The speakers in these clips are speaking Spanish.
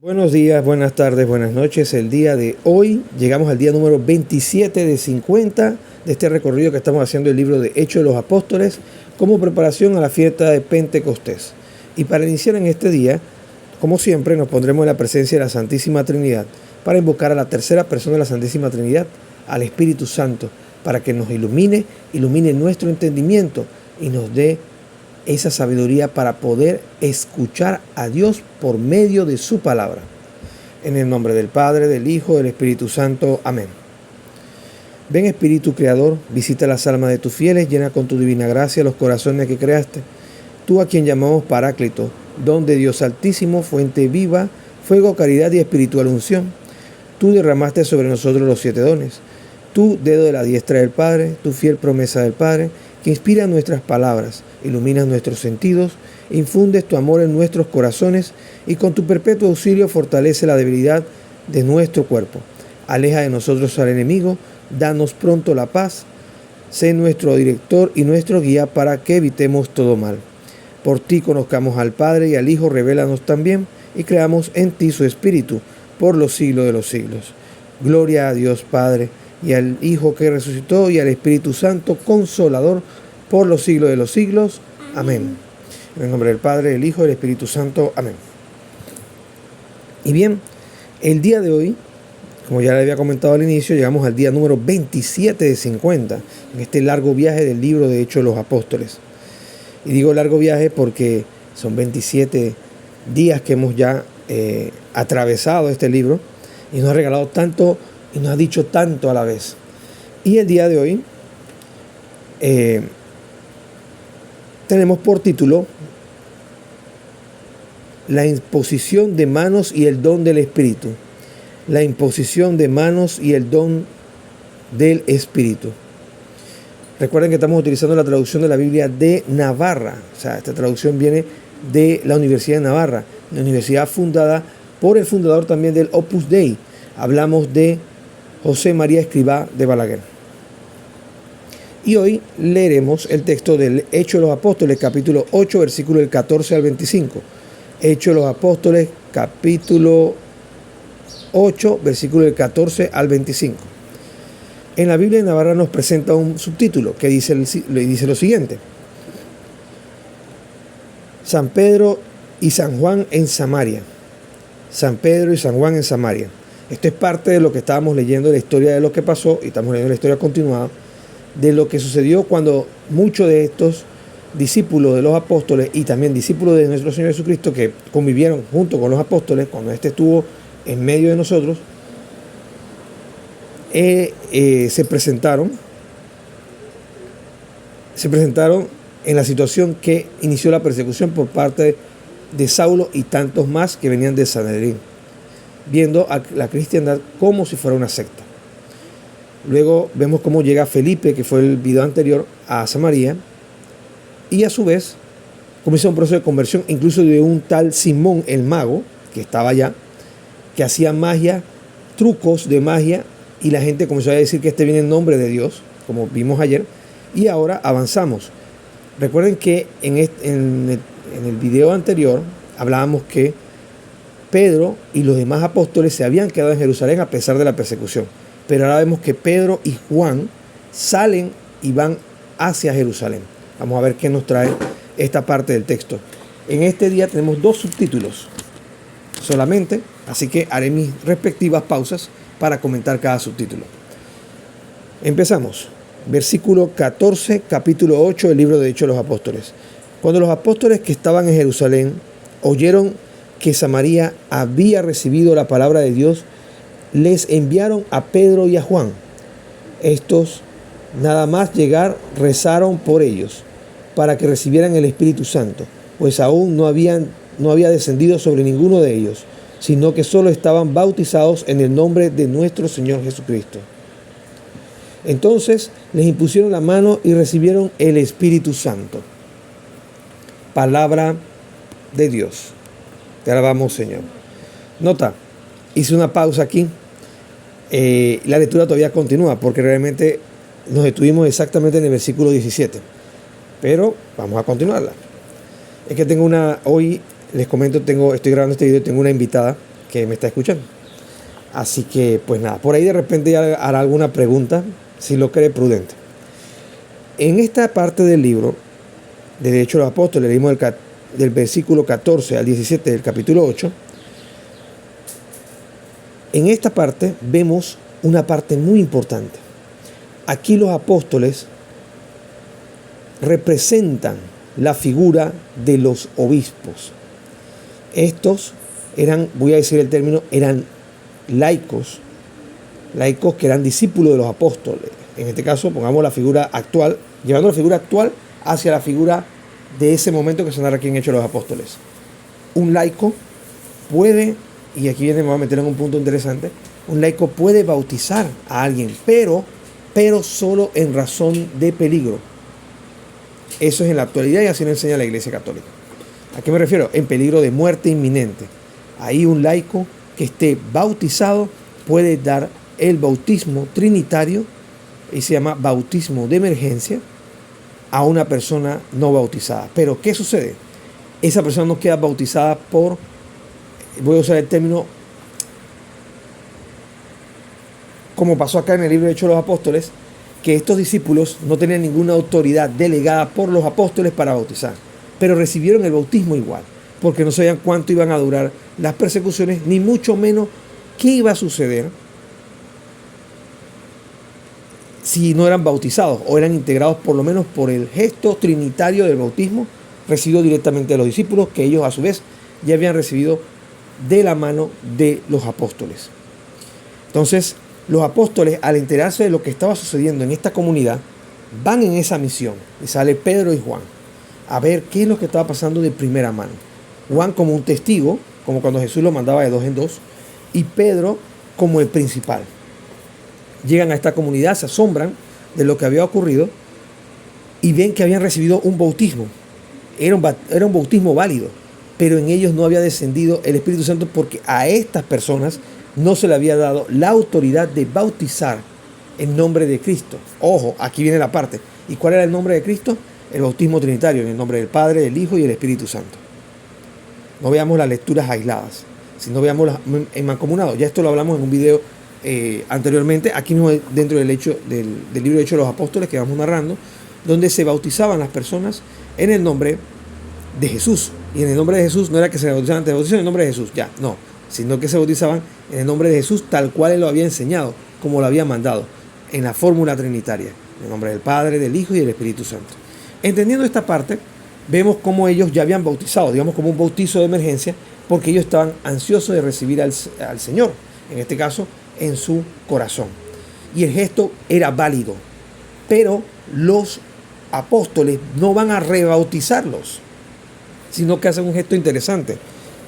Buenos días, buenas tardes, buenas noches. El día de hoy llegamos al día número 27 de 50 de este recorrido que estamos haciendo el libro de Hechos de los Apóstoles como preparación a la fiesta de Pentecostés. Y para iniciar en este día, como siempre, nos pondremos en la presencia de la Santísima Trinidad para invocar a la tercera persona de la Santísima Trinidad, al Espíritu Santo, para que nos ilumine nuestro entendimiento y nos dé esa sabiduría para poder escuchar a Dios por medio de su palabra. En el nombre del Padre, del Hijo, del Espíritu Santo. Amén. Ven Espíritu Creador, visita las almas de tus fieles, llena con tu divina gracia los corazones que creaste. Tú a quien llamamos Paráclito, don de Dios Altísimo, fuente viva, fuego, caridad y espiritual unción. Tú derramaste sobre nosotros los 7 dones. Tú, dedo de la diestra del Padre, tu fiel promesa del Padre, que inspira nuestras palabras, iluminas nuestros sentidos, infundes tu amor en nuestros corazones y con tu perpetuo auxilio fortalece la debilidad de nuestro cuerpo. Aleja de nosotros al enemigo, danos pronto la paz, sé nuestro director y nuestro guía para que evitemos todo mal. Por ti conozcamos al Padre y al Hijo, revélanos también y creamos en ti su Espíritu por los siglos de los siglos. Gloria a Dios Padre, y al Hijo que resucitó, y al Espíritu Santo, Consolador, por los siglos de los siglos. Amén. En el nombre del Padre, del Hijo y del Espíritu Santo. Amén. Y bien, el día de hoy, como ya le había comentado al inicio, llegamos al día número 27 de 50, en este largo viaje del libro de Hechos de los Apóstoles. Y digo largo viaje porque son 27 días que hemos ya atravesado este libro, y nos ha regalado tanto y nos ha dicho tanto a la vez. Y el día de hoy tenemos por título la imposición de manos y el don del Espíritu. La imposición de manos y el don del Espíritu. Recuerden que estamos utilizando la traducción de la Biblia de Navarra. O sea, esta traducción viene de la Universidad de Navarra, una universidad fundada por el fundador también del Opus Dei. Hablamos de José María Escrivá de Balaguer. Y hoy leeremos el texto del Hechos de los Apóstoles, capítulo 8, versículo del 14 al 25. Hechos de los Apóstoles, capítulo 8, versículo del 14 al 25. En la Biblia de Navarra nos presenta un subtítulo que dice lo siguiente: San Pedro y San Juan en Samaria. San Pedro y San Juan en Samaria. Esto es parte de lo que estábamos leyendo, de la historia de lo que pasó, y estamos leyendo la historia continuada, de lo que sucedió cuando muchos de estos discípulos de los apóstoles y también discípulos de nuestro Señor Jesucristo, que convivieron junto con los apóstoles cuando éste estuvo en medio de nosotros, se presentaron en la situación que inició la persecución por parte de Saulo y tantos más que venían de Sanedrín, viendo a la cristiandad como si fuera una secta. Luego vemos cómo llega Felipe, que fue el video anterior, a Samaria, y a su vez comienza un proceso de conversión, incluso de un tal Simón el mago, que estaba allá, que hacía magia, trucos de magia, y la gente comenzó a decir que este viene en nombre de Dios, como vimos ayer, y ahora avanzamos. Recuerden que en el video anterior hablábamos que Pedro y los demás apóstoles se habían quedado en Jerusalén a pesar de la persecución. Pero ahora vemos que Pedro y Juan salen y van hacia Jerusalén. Vamos a ver qué nos trae esta parte del texto. En este día tenemos 2 subtítulos solamente, así que haré mis respectivas pausas para comentar cada subtítulo. Empezamos. Versículo 14, capítulo 8 del libro de Hechos de los Apóstoles. Cuando los apóstoles que estaban en Jerusalén oyeron que Samaria había recibido la palabra de Dios, les enviaron a Pedro y a Juan. Estos, nada más llegar, rezaron por ellos, para que recibieran el Espíritu Santo, pues aún no había descendido sobre ninguno de ellos, sino que solo estaban bautizados en el nombre de nuestro Señor Jesucristo. Entonces les impusieron la mano y recibieron el Espíritu Santo. Palabra de Dios. Te alabamos, Señor. Nota, hice una pausa aquí. La lectura todavía continúa porque realmente nos detuvimos exactamente en el versículo 17. Pero vamos a continuarla. Es que hoy les comento, estoy grabando este video, tengo una invitada que me está escuchando. Así que, pues nada, por ahí de repente hará alguna pregunta, si lo cree prudente. En esta parte del libro, de Hechos de los Apóstoles, leímos del versículo 14 al 17 del capítulo 8. En esta parte vemos una parte muy importante. Aquí los apóstoles representan la figura de los obispos. Estos eran, voy a decir el término, eran laicos que eran discípulos de los apóstoles. En este caso, pongamos la figura actual, llevando la figura actual hacia la figura de ese momento que se narra aquí en Hechos de los Apóstoles. Un laico puede, y aquí viene, me voy a meter en un punto interesante, un laico puede bautizar a alguien, pero solo en razón de peligro. Eso es en la actualidad y así lo enseña la Iglesia Católica. ¿A qué me refiero? En peligro de muerte inminente. Ahí un laico que esté bautizado puede dar el bautismo trinitario, y se llama bautismo de emergencia, a una persona no bautizada. Pero ¿qué sucede? Esa persona no queda bautizada por, voy a usar el término, como pasó acá en el libro de Hechos de los Apóstoles, que estos discípulos no tenían ninguna autoridad delegada por los apóstoles para bautizar, pero recibieron el bautismo igual, porque no sabían cuánto iban a durar las persecuciones, ni mucho menos qué iba a suceder si no eran bautizados o eran integrados por lo menos por el gesto trinitario del bautismo recibido directamente de los discípulos, que ellos a su vez ya habían recibido de la mano de los apóstoles. Entonces, los apóstoles, al enterarse de lo que estaba sucediendo en esta comunidad, van en esa misión, y sale Pedro y Juan a ver qué es lo que estaba pasando de primera mano. Juan como un testigo, como cuando Jesús lo mandaba de 2 en 2, y Pedro como el principal. Llegan a esta comunidad, se asombran de lo que había ocurrido y ven que habían recibido un bautismo. Era un bautismo válido, pero en ellos no había descendido el Espíritu Santo porque a estas personas no se le había dado la autoridad de bautizar en nombre de Cristo. Ojo, aquí viene la parte. ¿Y cuál era el nombre de Cristo? El bautismo trinitario, en el nombre del Padre, del Hijo y el Espíritu Santo. No veamos las lecturas aisladas, sino veamos en mancomunado. Ya esto lo hablamos en un video anteriormente, aquí mismo dentro del libro de Hechos de los Apóstoles que vamos narrando, donde se bautizaban las personas en el nombre de Jesús. Y en el nombre de Jesús no era que se bautizaban, te bautizan en el nombre de Jesús, ya, no, sino que se bautizaban en el nombre de Jesús tal cual Él lo había enseñado, como lo había mandado, en la fórmula trinitaria, en el nombre del Padre, del Hijo y del Espíritu Santo. Entendiendo esta parte, vemos cómo ellos ya habían bautizado, digamos como un bautizo de emergencia, porque ellos estaban ansiosos de recibir al Señor, en este caso, en su corazón. Y el gesto era válido, pero los apóstoles no van a rebautizarlos, sino que hacen un gesto interesante.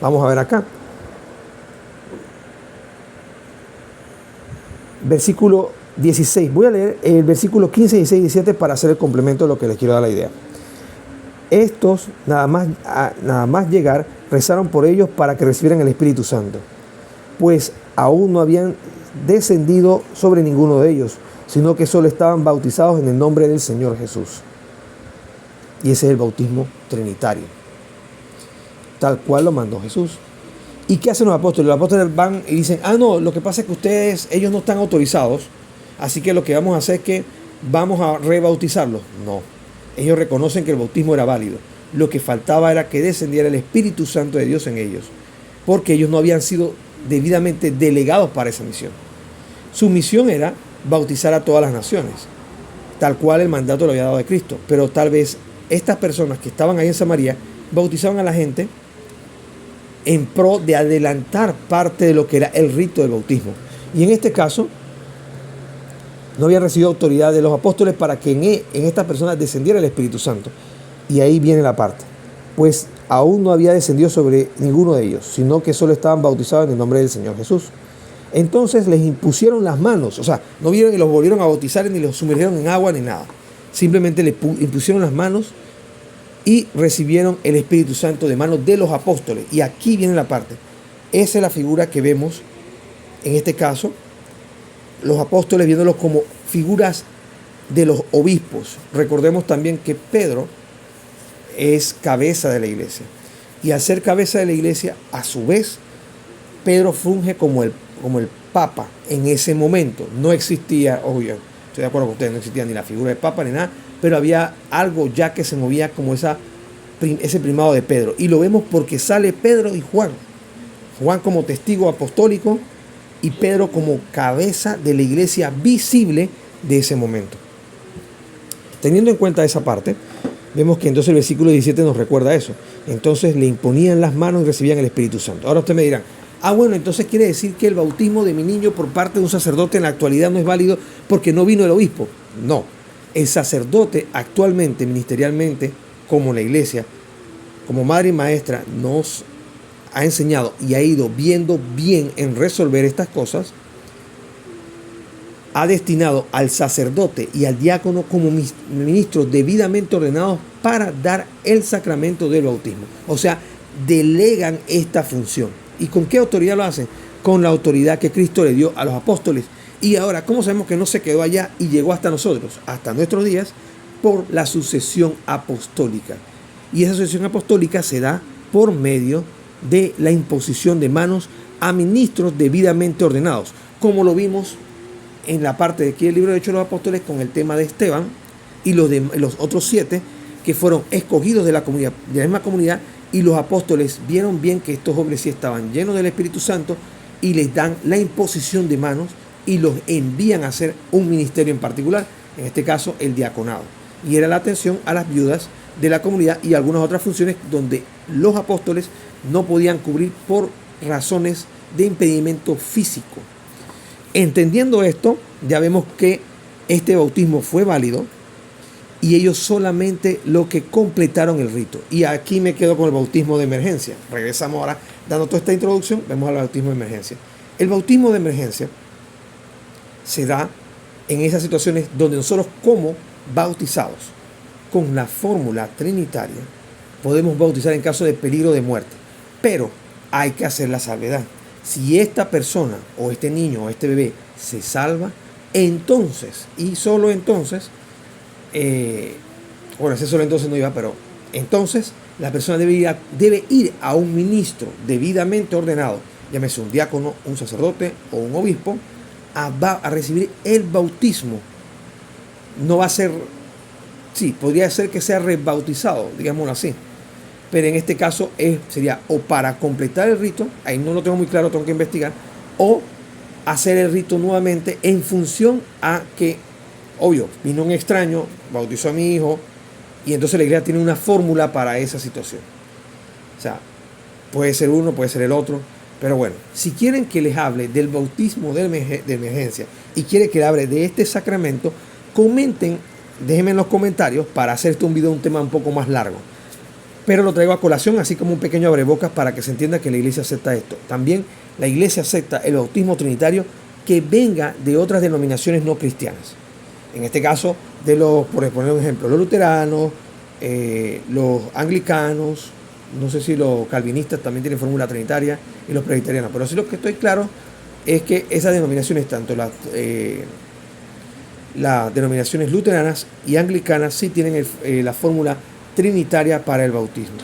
Vamos a ver acá. Versículo 16. Voy a leer el versículo 15, 16 y 17 para hacer el complemento de lo que les quiero dar la idea. Estos, nada más llegar, rezaron por ellos para que recibieran el Espíritu Santo, pues aún no habían descendido sobre ninguno de ellos, sino que solo estaban bautizados en el nombre del Señor Jesús. Y ese es el bautismo trinitario, tal cual lo mandó Jesús. ¿Y qué hacen los apóstoles? Los apóstoles van y dicen, no, lo que pasa es que ellos no están autorizados, así que lo que vamos a hacer es que vamos a rebautizarlos. No, ellos reconocen que el bautismo era válido. Lo que faltaba era que descendiera el Espíritu Santo de Dios en ellos, porque ellos no habían sido debidamente delegados para esa misión. Su misión era bautizar a todas las naciones, tal cual el mandato lo había dado de Cristo, pero tal vez estas personas que estaban ahí en Samaria bautizaban a la gente en pro de adelantar parte de lo que era el rito del bautismo. Y en este caso, no habían recibido autoridad de los apóstoles para que en estas personas descendiera el Espíritu Santo. Y ahí viene la parte. Pues aún no había descendido sobre ninguno de ellos, sino que solo estaban bautizados en el nombre del Señor Jesús. Entonces les impusieron las manos, o sea, no vieron y los volvieron a bautizar ni los sumergieron en agua ni nada. Simplemente les impusieron las manos y recibieron el Espíritu Santo de manos de los apóstoles. Y aquí viene la parte. Esa es la figura que vemos en este caso, los apóstoles viéndolos como figuras de los obispos. Recordemos también que Pedro es cabeza de la iglesia. Y al ser cabeza de la iglesia, a su vez, Pedro funge como el papa en ese momento. No existía, obvio, estoy de acuerdo con ustedes, no existía ni la figura de papa ni nada, pero había algo ya que se movía como ese primado de Pedro. Y lo vemos porque sale Pedro y Juan. Juan como testigo apostólico y Pedro como cabeza de la iglesia visible de ese momento. Teniendo en cuenta esa parte, vemos que entonces el versículo 17 nos recuerda eso. Entonces le imponían las manos y recibían el Espíritu Santo. Ahora ustedes me dirán, bueno, entonces quiere decir que el bautismo de mi niño por parte de un sacerdote en la actualidad no es válido porque no vino el obispo. No, el sacerdote actualmente, ministerialmente, como la iglesia, como madre y maestra, nos ha enseñado y ha ido viendo bien en resolver estas cosas, ha destinado al sacerdote y al diácono como ministros debidamente ordenados para dar el sacramento del bautismo. O sea, delegan esta función. ¿Y con qué autoridad lo hacen? Con la autoridad que Cristo le dio a los apóstoles. Y ahora, ¿cómo sabemos que no se quedó allá y llegó hasta nosotros, hasta nuestros días? Por la sucesión apostólica. Y esa sucesión apostólica se da por medio de la imposición de manos a ministros debidamente ordenados, como lo vimos en la parte de aquí del libro de Hechos de los Apóstoles con el tema de Esteban y los otros 7 que fueron escogidos de la comunidad, de la misma comunidad, y los apóstoles vieron bien que estos hombres sí estaban llenos del Espíritu Santo y les dan la imposición de manos y los envían a hacer un ministerio en particular, en este caso el diaconado, y era la atención a las viudas de la comunidad y algunas otras funciones donde los apóstoles no podían cubrir por razones de impedimento físico. Entendiendo esto, ya vemos que este bautismo fue válido y ellos solamente lo que completaron el rito. Y aquí me quedo con el bautismo de emergencia. Regresamos ahora, dando toda esta introducción, vemos al bautismo de emergencia. El bautismo de emergencia se da en esas situaciones donde nosotros como bautizados, con la fórmula trinitaria, podemos bautizar en caso de peligro de muerte. Pero hay que hacer la salvedad. Si esta persona o este niño o este bebé se salva, entonces, y solo entonces, ese solo entonces no iba, pero entonces la persona debe ir a un ministro debidamente ordenado, llámese un diácono, un sacerdote o un obispo, a recibir el bautismo. No va a ser, sí, podría ser que sea rebautizado, digámoslo así. Pero en este caso sería o para completar el rito, ahí no lo tengo muy claro, tengo que investigar, o hacer el rito nuevamente en función a que, obvio, vino un extraño, bautizó a mi hijo, y entonces la iglesia tiene una fórmula para esa situación. O sea, puede ser uno, puede ser el otro, pero bueno, si quieren que les hable del bautismo de emergencia y quieren que les hable de este sacramento, comenten, déjenme en los comentarios para hacer un video, un tema un poco más largo. Pero lo traigo a colación, así como un pequeño abrebocas para que se entienda que la iglesia acepta esto. También la iglesia acepta el bautismo trinitario que venga de otras denominaciones no cristianas. En este caso, por poner un ejemplo, los luteranos, los anglicanos, no sé si los calvinistas también tienen fórmula trinitaria, y los presbiterianos. Pero sí lo que estoy claro es que esas denominaciones, tanto las denominaciones luteranas y anglicanas, sí tienen la fórmula trinitaria para el bautismo.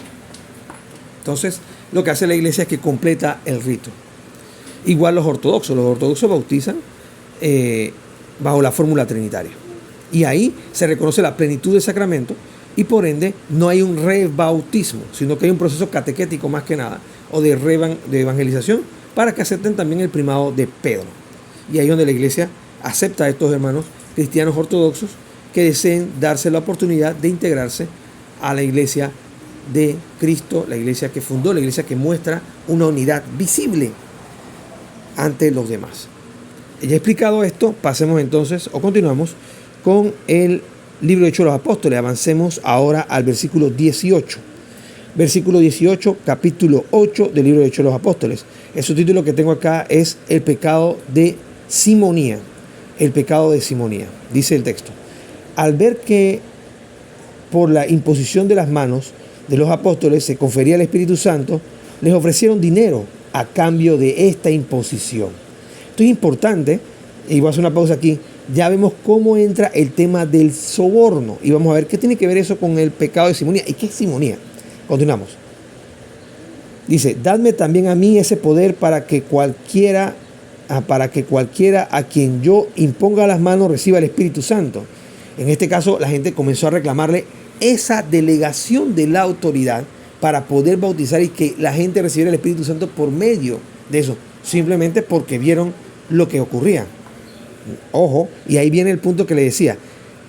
Entonces, lo que hace la iglesia es que completa el rito. Igual los ortodoxos bautizan bajo la fórmula trinitaria. Y ahí se reconoce la plenitud del sacramento y por ende no hay un rebautismo, sino que hay un proceso catequético más que nada, o de evangelización, para que acepten también el primado de Pedro. Y ahí es donde la iglesia acepta a estos hermanos cristianos ortodoxos que deseen darse la oportunidad de integrarse a la iglesia de Cristo, la iglesia que fundó, la iglesia que muestra una unidad visible ante los demás. Ya explicado esto, pasemos entonces o continuamos con el libro de Hechos de los Apóstoles. Avancemos ahora al versículo 18. Versículo 18, capítulo 8 del libro de Hechos de los Apóstoles. El subtítulo que tengo acá es el pecado de simonía. El pecado de simonía. Dice el texto: al ver que por la imposición de las manos de los apóstoles se confería el Espíritu Santo, les ofrecieron dinero a cambio de esta imposición. Esto es importante, y voy a hacer una pausa aquí. Ya vemos cómo entra el tema del soborno, y vamos a ver qué tiene que ver eso con el pecado de simonía. ¿Y qué es simonía? Continuamos. Dice, dadme también a mí ese poder para que cualquiera a quien yo imponga las manos reciba el Espíritu Santo. En este caso, la gente comenzó a reclamarle esa delegación de la autoridad para poder bautizar y que la gente recibiera el Espíritu Santo por medio de eso, simplemente porque vieron lo que ocurría. Ojo, y ahí viene el punto que le decía,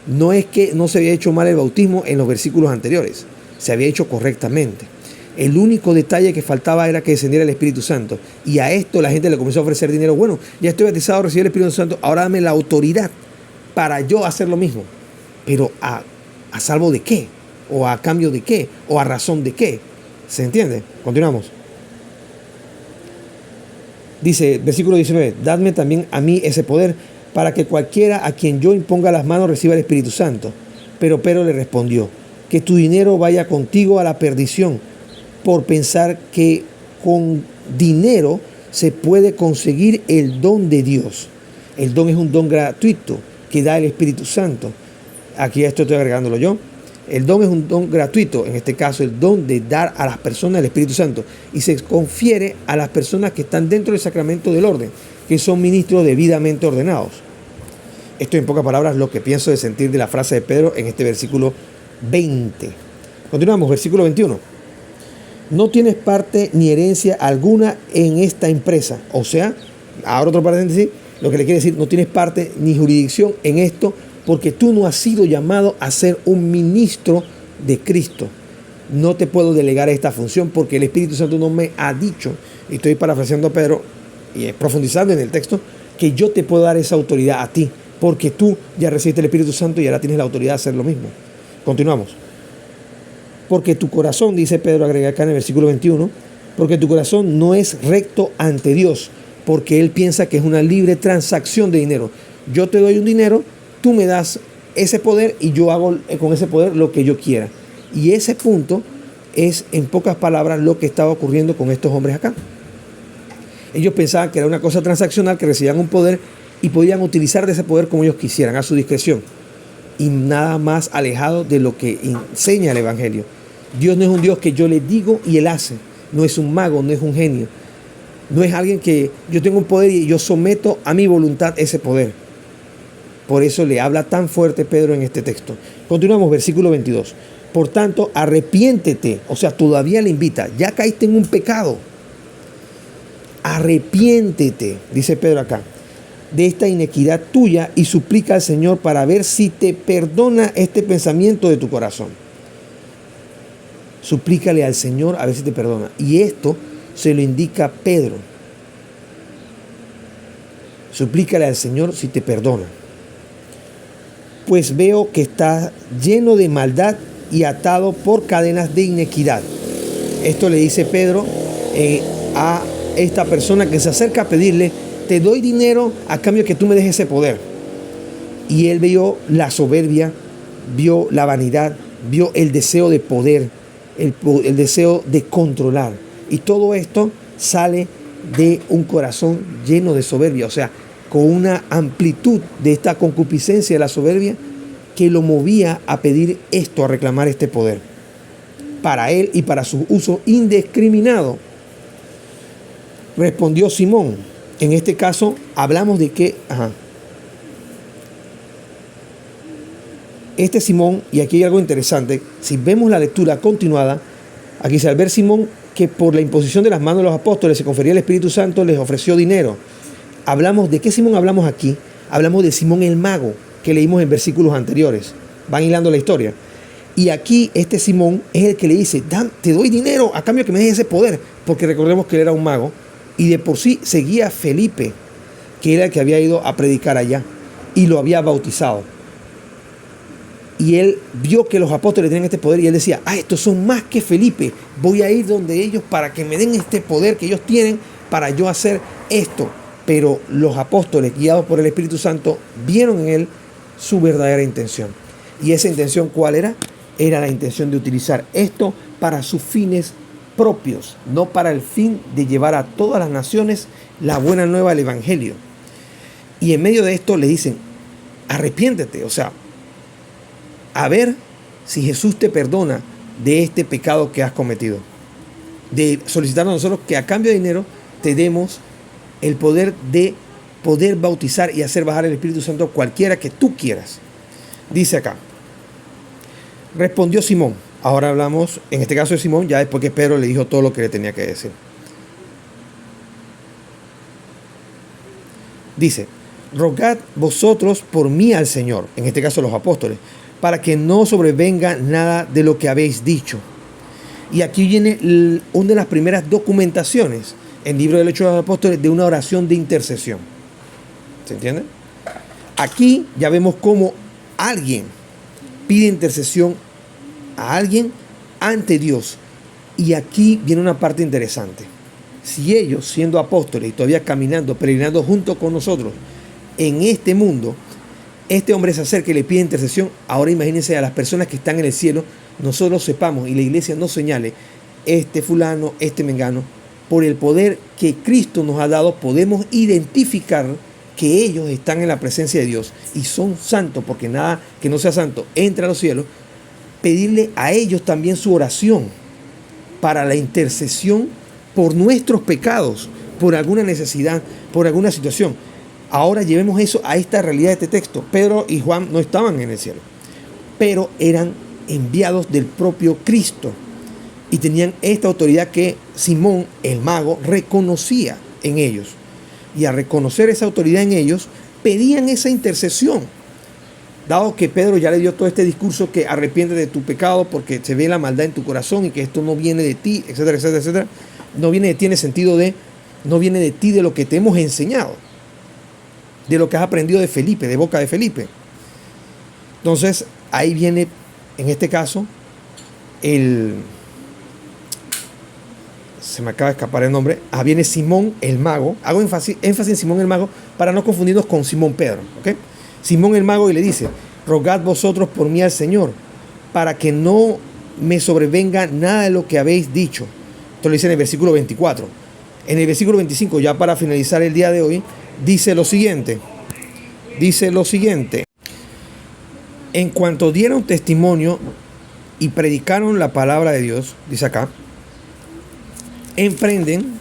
no es que no se había hecho mal el bautismo en los versículos anteriores, se había hecho correctamente. El único detalle que faltaba era que descendiera el Espíritu Santo. Y a esto la gente le comenzó a ofrecer dinero. Bueno, ya estoy bautizado, recibí el Espíritu Santo, ahora dame la autoridad para yo hacer lo mismo. Pero ¿a salvo de qué? ¿O a cambio de qué? ¿O a razón de qué? ¿Se entiende? Continuamos. Dice, versículo 19, dadme también a mí ese poder para que cualquiera a quien yo imponga las manos reciba el Espíritu Santo. Pero Pedro le respondió, que tu dinero vaya contigo a la perdición, por pensar que con dinero se puede conseguir el don de Dios. El don es un don gratuito que da el Espíritu Santo. Aquí esto estoy agregándolo yo. El don es un don gratuito, en este caso el don de dar a las personas el Espíritu Santo. Y se confiere a las personas que están dentro del sacramento del orden, que son ministros debidamente ordenados. Esto en pocas palabras lo que pienso de sentir de la frase de Pedro en este versículo 20. Continuamos, versículo 21. No tienes parte ni herencia alguna en esta empresa. O sea, ahora otro paréntesis, lo que le quiere decir, no tienes parte ni jurisdicción en esto porque tú no has sido llamado a ser un ministro de Cristo. No te puedo delegar esta función porque el Espíritu Santo no me ha dicho, y estoy parafraseando a Pedro y profundizando en el texto, que yo te puedo dar esa autoridad a ti porque tú ya recibiste el Espíritu Santo y ahora tienes la autoridad de hacer lo mismo. Continuamos. Porque tu corazón, dice Pedro, agrega acá en el versículo 21, porque tu corazón no es recto ante Dios, porque Él piensa que es una libre transacción de dinero. Yo te doy un dinero, tú me das ese poder y yo hago con ese poder lo que yo quiera. Y ese punto es, en pocas palabras, lo que estaba ocurriendo con estos hombres acá. Ellos pensaban que era una cosa transaccional, que recibían un poder y podían utilizar de ese poder como ellos quisieran, a su discreción. Y nada más alejado de lo que enseña el Evangelio. Dios no es un Dios que yo le digo y Él hace. No es un mago, no es un genio. No es alguien que yo tengo un poder y yo someto a mi voluntad ese poder. Por eso le habla tan fuerte Pedro en este texto. Continuamos, versículo 22. Por tanto, arrepiéntete. O sea, todavía le invita. Ya caíste en un pecado. Arrepiéntete, dice Pedro acá, de esta inequidad tuya y suplica al Señor para ver si te perdona este pensamiento de tu corazón. Suplícale al Señor a ver si te perdona. Y esto se lo indica Pedro. Suplícale al Señor si te perdona. Pues veo que estás lleno de maldad y atado por cadenas de inequidad. Esto le dice Pedro a esta persona que se acerca a pedirle, te doy dinero a cambio que tú me dejes ese poder. Y él vio la soberbia, vio la vanidad, vio el deseo de poder, el deseo de controlar. Y todo esto sale de un corazón lleno de soberbia, o sea, con una amplitud de esta concupiscencia de la soberbia que lo movía a pedir esto, a reclamar este poder para él y para su uso indiscriminado. Respondió Simón. En este caso hablamos de que este Simón, y aquí hay algo interesante, si vemos la lectura continuada, aquí dice, al ver Simón que por la imposición de las manos de los apóstoles se confería el Espíritu Santo, les ofreció dinero. Hablamos, ¿de qué Simón hablamos aquí? Hablamos de Simón el mago, que leímos en versículos anteriores. Van hilando la historia. Y aquí este Simón es el que le dice, te doy dinero a cambio que me dejes ese poder, porque recordemos que él era un mago, y de por sí seguía a Felipe, que era el que había ido a predicar allá, y lo había bautizado. Y él vio que los apóstoles tenían este poder y él decía, estos son más que Felipe, voy a ir donde ellos para que me den este poder que ellos tienen para yo hacer esto. Pero los apóstoles, guiados por el Espíritu Santo, vieron en él su verdadera intención. ¿Y esa intención cuál era? Era la intención de utilizar esto para sus fines propios, no para el fin de llevar a todas las naciones la buena nueva del Evangelio. Y en medio de esto le dicen, arrepiéntete, o sea, a ver si Jesús te perdona de este pecado que has cometido. de solicitarnos a nosotros que a cambio de dinero te demos el poder de poder bautizar y hacer bajar el Espíritu Santo cualquiera que tú quieras. Dice acá, respondió Simón. Ahora hablamos, en este caso de Simón, ya después que Pedro le dijo todo lo que le tenía que decir. Dice, rogad vosotros por mí al Señor, en este caso los apóstoles, para que no sobrevenga nada de lo que habéis dicho. Y aquí viene una de las primeras documentaciones en el libro del Hecho de los Apóstoles de una oración de intercesión. ¿Se entiende? Aquí ya vemos cómo alguien pide intercesión a alguien ante Dios. Y aquí viene una parte interesante. Si ellos, siendo apóstoles y todavía caminando, peregrinando junto con nosotros en este mundo, este hombre se acerca y le pide intercesión, ahora imagínense a las personas que están en el cielo, nosotros sepamos y la iglesia nos señale, este fulano, este mengano, por el poder que Cristo nos ha dado, podemos identificar que ellos están en la presencia de Dios y son santos, porque nada que no sea santo entra a los cielos. Pedirle a ellos también su oración para la intercesión por nuestros pecados, por alguna necesidad, por alguna situación. Ahora llevemos eso a esta realidad de este texto. Pedro y Juan no estaban en el cielo, pero eran enviados del propio Cristo y tenían esta autoridad que Simón, el mago, reconocía en ellos. Y al reconocer esa autoridad en ellos, pedían esa intercesión. Dado que Pedro ya le dio todo este discurso que arrepiente de tu pecado porque se ve la maldad en tu corazón y que esto no viene de ti, etcétera, etcétera, etcétera. No viene de ti en el sentido de, no viene de ti de lo que te hemos enseñado, de lo que has aprendido de Felipe, de boca de Felipe. Entonces, ahí viene, en este caso, se me acaba de escapar el nombre, viene Simón el mago. Hago énfasis en Simón el mago para no confundirnos con Simón Pedro, ¿ok? Simón el mago, y le dice, rogad vosotros por mí al Señor, para que no me sobrevenga nada de lo que habéis dicho. Esto lo dice en el versículo 24. En el versículo 25, ya para finalizar el día de hoy, dice lo siguiente. En cuanto dieron testimonio y predicaron la palabra de Dios, dice acá, emprendieron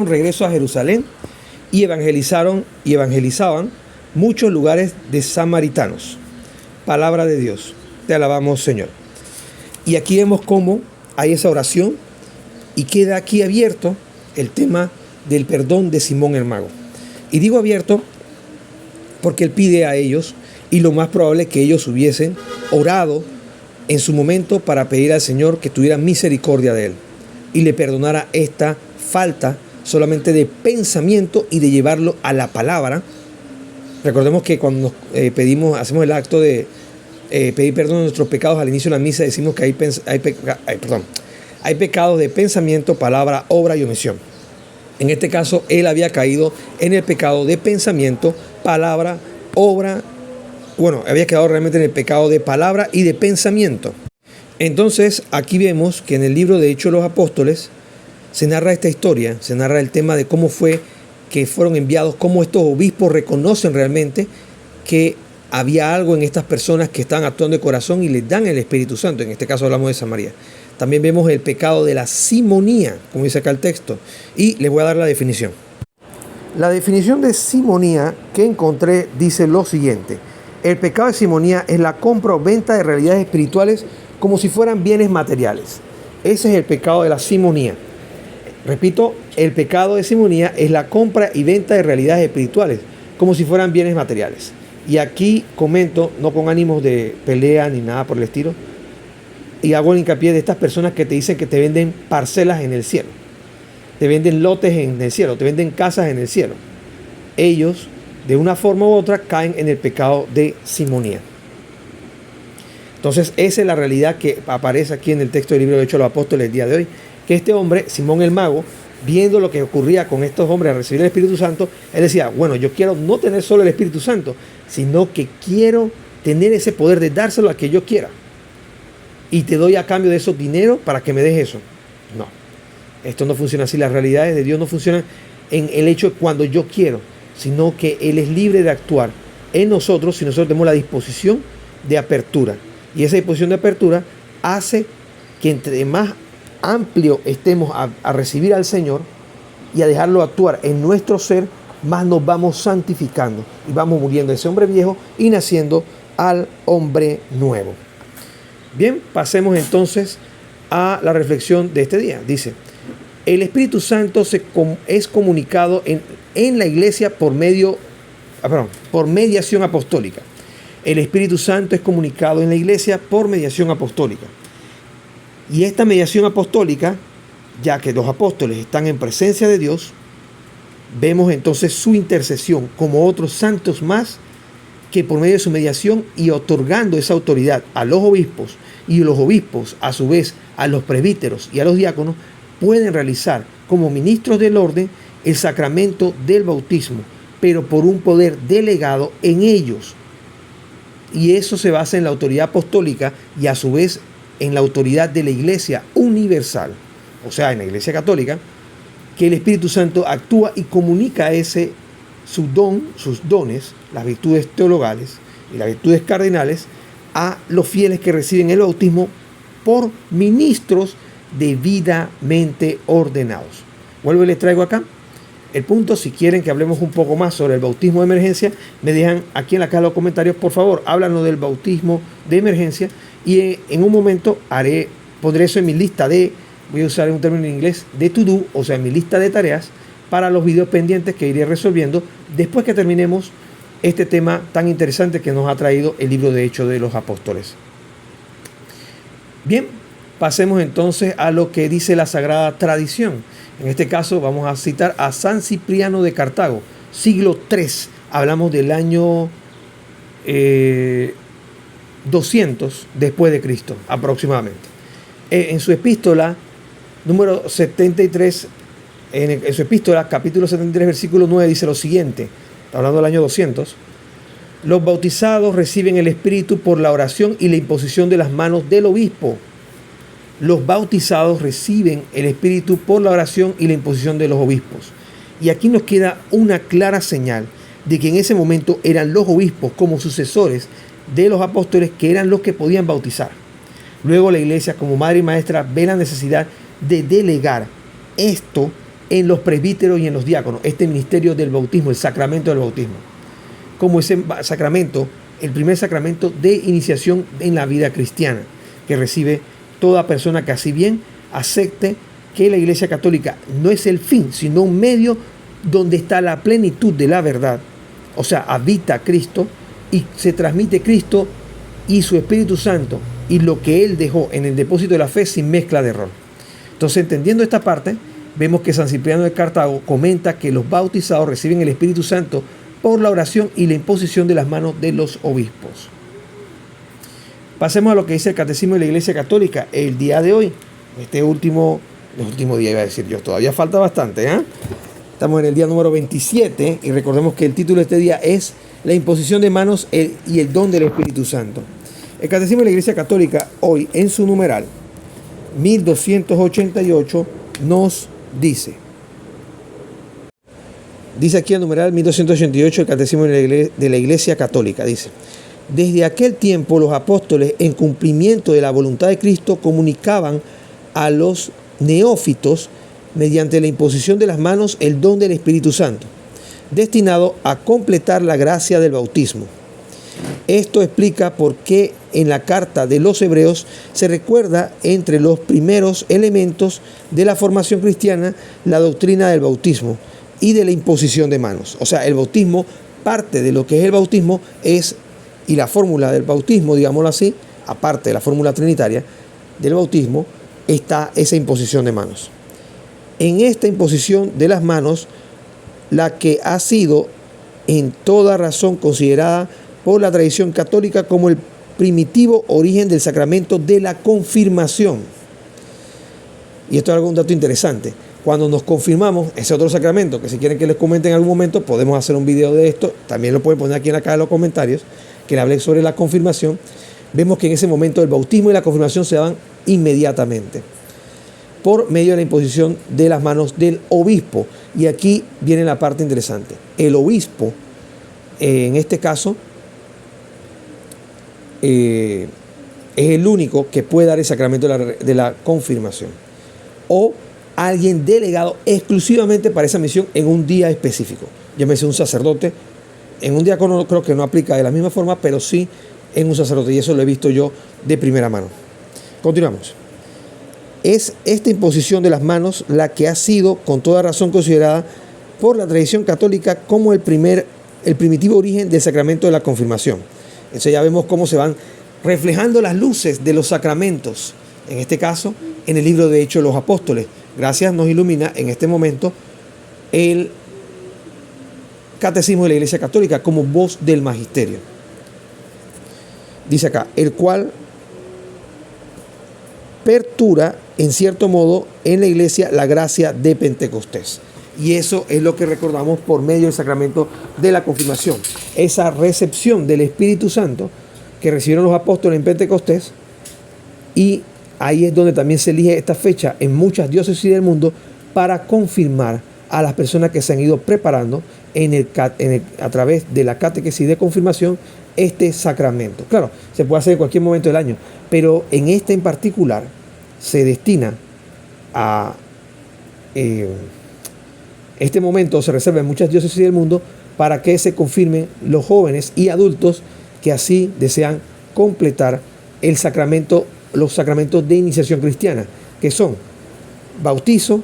regreso a Jerusalén y evangelizaban muchos lugares de samaritanos. Palabra de Dios. Te alabamos, Señor. Y aquí vemos cómo hay esa oración y queda aquí abierto el tema del perdón de Simón el mago. Y digo abierto porque él pide a ellos, y lo más probable es que ellos hubiesen orado en su momento para pedir al Señor que tuviera misericordia de él y le perdonara esta falta solamente de pensamiento y de llevarlo a la palabra. Recordemos que cuando hacemos el acto de pedir perdón de nuestros pecados al inicio de la misa, decimos que hay pecados de pensamiento, palabra, obra y omisión. En este caso, él había caído en el pecado de pensamiento, palabra, obra. Bueno, había quedado realmente en el pecado de palabra y de pensamiento. Entonces, aquí vemos que en el libro de Hechos de los Apóstoles se narra esta historia, se narra el tema de cómo fue que fueron enviados, cómo estos obispos reconocen realmente que había algo en estas personas que estaban actuando de corazón y les dan el Espíritu Santo. En este caso hablamos de Samaria. También vemos el pecado de la simonía, como dice acá el texto, y les voy a dar la definición. La definición de simonía que encontré dice lo siguiente: el pecado de simonía es la compra o venta de realidades espirituales como si fueran bienes materiales. Ese es el pecado de la simonía. Repito, el pecado de simonía es la compra y venta de realidades espirituales como si fueran bienes materiales. Y aquí comento, no con ánimos de pelea ni nada por el estilo, y hago el hincapié de estas personas que te dicen que te venden parcelas en el cielo, te venden lotes en el cielo, te venden casas en el cielo. Ellos, de una forma u otra, caen en el pecado de simonía. Entonces, esa es la realidad que aparece aquí en el texto del libro de Hechos de los Apóstoles el día de hoy, que este hombre, Simón el mago, viendo lo que ocurría con estos hombres al recibir el Espíritu Santo, él decía, bueno, yo quiero no tener solo el Espíritu Santo, sino que quiero tener ese poder de dárselo a que yo quiera. Y te doy a cambio de eso dinero para que me des eso. No, esto no funciona así. Las realidades de Dios no funcionan en el hecho de cuando yo quiero, sino que Él es libre de actuar en nosotros si nosotros tenemos la disposición de apertura. Y esa disposición de apertura hace que entre más amplio estemos a recibir al Señor y a dejarlo actuar en nuestro ser, más nos vamos santificando y vamos muriendo ese hombre viejo y naciendo al hombre nuevo. Bien, pasemos entonces a la reflexión de este día. Dice: el Espíritu Santo es comunicado en la iglesia por mediación apostólica. El Espíritu Santo es comunicado en la iglesia por mediación apostólica. Y esta mediación apostólica, ya que los apóstoles están en presencia de Dios, vemos entonces su intercesión como otros santos más, que por medio de su mediación y otorgando esa autoridad a los obispos, y los obispos a su vez a los presbíteros y a los diáconos, pueden realizar como ministros del orden el sacramento del bautismo, pero por un poder delegado en ellos. Y eso se basa en la autoridad apostólica y a su vez en la autoridad de la Iglesia universal, o sea, en la Iglesia católica, que el Espíritu Santo actúa y comunica sus dones, las virtudes teologales y las virtudes cardinales, a los fieles que reciben el bautismo por ministros debidamente ordenados. Vuelvo y les traigo acá el punto. Si quieren que hablemos un poco más sobre el bautismo de emergencia, me dejan aquí en la caja de los comentarios, por favor, háblanos del bautismo de emergencia, y en un momento pondré eso en mi lista voy a usar un término en inglés, de to do, o sea, en mi lista de tareas para los videos pendientes que iré resolviendo después que terminemos este tema tan interesante que nos ha traído el libro de Hechos de los Apóstoles. Bien, pasemos entonces a lo que dice la Sagrada Tradición. En este caso vamos a citar a San Cipriano de Cartago, siglo III. Hablamos del año 200 después de Cristo, aproximadamente. En su epístola número 73, en su epístola capítulo 73, versículo 9, dice lo siguiente. Está hablando del año 200. Los bautizados reciben el Espíritu por la oración y la imposición de las manos del obispo. Los bautizados reciben el Espíritu por la oración y la imposición de los obispos. Y aquí nos queda una clara señal de que en ese momento eran los obispos como sucesores de los apóstoles, que eran los que podían bautizar. Luego la Iglesia, como madre y maestra, ve la necesidad de delegar esto en los presbíteros y en los diáconos, este ministerio del bautismo, el sacramento del bautismo, como ese sacramento, el primer sacramento de iniciación en la vida cristiana, que recibe toda persona que así bien acepte que la Iglesia Católica no es el fin, sino un medio donde está la plenitud de la verdad, o sea, habita Cristo y se transmite Cristo y su Espíritu Santo y lo que Él dejó en el depósito de la fe sin mezcla de error. Entonces, entendiendo esta parte, vemos que San Cipriano de Cartago comenta que los bautizados reciben el Espíritu Santo por la oración y la imposición de las manos de los obispos. Pasemos a lo que dice el Catecismo de la Iglesia Católica el día de hoy. El último día iba a decir yo, todavía falta bastante, ¿eh? Estamos en el día número 27 y recordemos que el título de este día es la imposición de manos y el don del Espíritu Santo. El Catecismo de la Iglesia Católica hoy en su numeral 1288 nos dice aquí el numeral 1288 el Catecismo de la Iglesia Católica, dice: desde aquel tiempo los apóstoles, en cumplimiento de la voluntad de Cristo, comunicaban a los neófitos mediante la imposición de las manos el don del Espíritu Santo, destinado a completar la gracia del bautismo. Esto explica por qué en la carta de los Hebreos se recuerda entre los primeros elementos de la formación cristiana la doctrina del bautismo y de la imposición de manos. O sea, el bautismo, parte de lo que es el bautismo y la fórmula del bautismo, digámoslo así, aparte de la fórmula trinitaria del bautismo, está esa imposición de manos. En esta imposición de las manos, la que ha sido en toda razón considerada por la tradición católica como el primitivo origen del sacramento de la confirmación. Y esto es un dato interesante. Cuando nos confirmamos, ese otro sacramento, que si quieren que les comente en algún momento, podemos hacer un video de esto, también lo pueden poner aquí en la caja de los comentarios, que le hablé sobre la confirmación. Vemos que en ese momento el bautismo y la confirmación se daban inmediatamente por medio de la imposición de las manos del obispo. Y aquí viene la parte interesante. El obispo, en este caso, es el único que puede dar el sacramento de la confirmación. o alguien delegado exclusivamente para esa misión en un día específico. Llámese un sacerdote. En un diácono creo que no aplica de la misma forma, pero sí en un sacerdote, y eso lo he visto yo de primera mano. Continuamos. Es esta imposición de las manos la que ha sido con toda razón considerada por la tradición católica como el primitivo origen del sacramento de la confirmación. Entonces ya vemos cómo se van reflejando las luces de los sacramentos, en este caso en el libro de Hechos de los Apóstoles. Gracias nos ilumina en este momento el Catecismo de la Iglesia Católica como voz del magisterio. Dice acá, el cual perturba en cierto modo en la Iglesia la gracia de Pentecostés. Y eso es lo que recordamos por medio del sacramento de la confirmación. Esa recepción del Espíritu Santo que recibieron los apóstoles en Pentecostés, y ahí es donde también se elige esta fecha en muchas diócesis del mundo para confirmar a las personas que se han ido preparando a través de la catequesis de confirmación este sacramento. Claro, se puede hacer en cualquier momento del año, pero en este en particular se destina a este momento, se reserva en muchas diócesis del mundo para que se confirmen los jóvenes y adultos que así desean completar el sacramento, los sacramentos de iniciación cristiana, que son bautizo,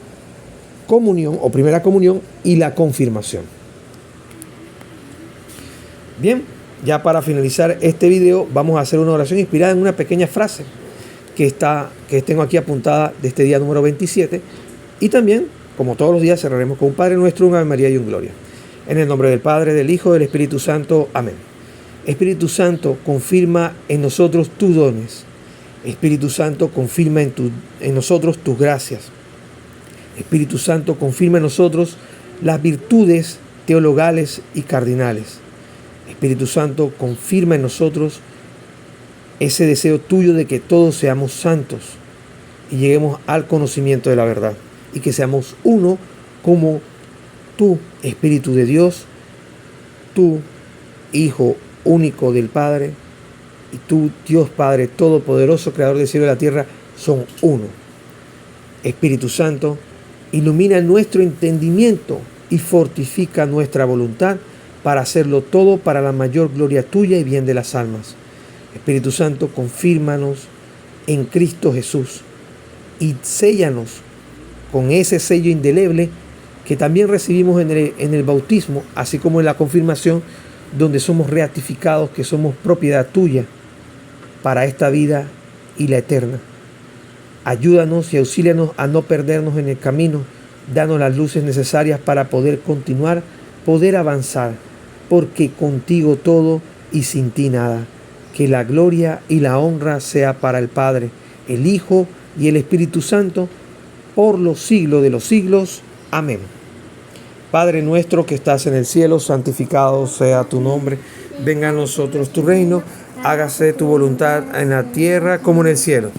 comunión o primera comunión y la confirmación. Bien, ya para finalizar este video vamos a hacer una oración inspirada en una pequeña frase que tengo aquí apuntada de este día número 27, y también, como todos los días, cerraremos con un Padre Nuestro, un Ave María y un Gloria. En el nombre del Padre, del Hijo y del Espíritu Santo. Amén. Espíritu Santo, confirma en nosotros tus dones. Espíritu Santo, confirma en nosotros tus gracias. Espíritu Santo, confirma en nosotros las virtudes teologales y cardinales. Espíritu Santo, confirma en nosotros ese deseo tuyo de que todos seamos santos y lleguemos al conocimiento de la verdad, y que seamos uno como tú, Espíritu de Dios, tú, Hijo único del Padre, y tú, Dios Padre Todopoderoso, Creador del cielo y de la tierra, son uno. Espíritu Santo, ilumina nuestro entendimiento y fortifica nuestra voluntad para hacerlo todo para la mayor gloria tuya y bien de las almas. Espíritu Santo, confírmanos en Cristo Jesús y séllanos con ese sello indeleble que también recibimos en el bautismo, así como en la confirmación, donde somos ratificados que somos propiedad tuya para esta vida y la eterna. Ayúdanos y auxílianos a no perdernos en el camino, danos las luces necesarias para poder continuar, poder avanzar, porque contigo todo y sin ti nada. Que la gloria y la honra sea para el Padre, el Hijo y el Espíritu Santo, por los siglos de los siglos. Amén. Padre nuestro que estás en el cielo, santificado sea tu nombre. Venga a nosotros tu reino, hágase tu voluntad en la tierra como en el cielo.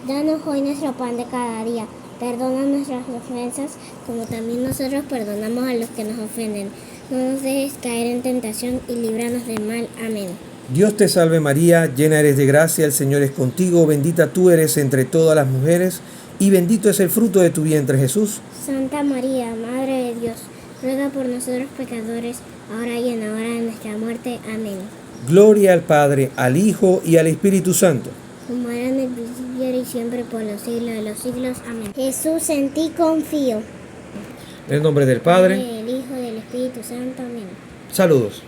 Danos hoy nuestro pan de cada día. Perdona nuestras ofensas, como también nosotros perdonamos a los que nos ofenden. No nos dejes caer en tentación y líbranos del mal. Amén. Dios te salve María, llena eres de gracia, el Señor es contigo, bendita tú eres entre todas las mujeres, y bendito es el fruto de tu vientre, Jesús. Santa María, Madre de Dios, ruega por nosotros pecadores, ahora y en la hora de nuestra muerte. Amén. Gloria al Padre, al Hijo y al Espíritu Santo. Como era en el principio, ahora y siempre, por los siglos de los siglos. Amén. Jesús, en ti confío. En el nombre del Padre, del Hijo y del Espíritu Santo. Amén. saludos.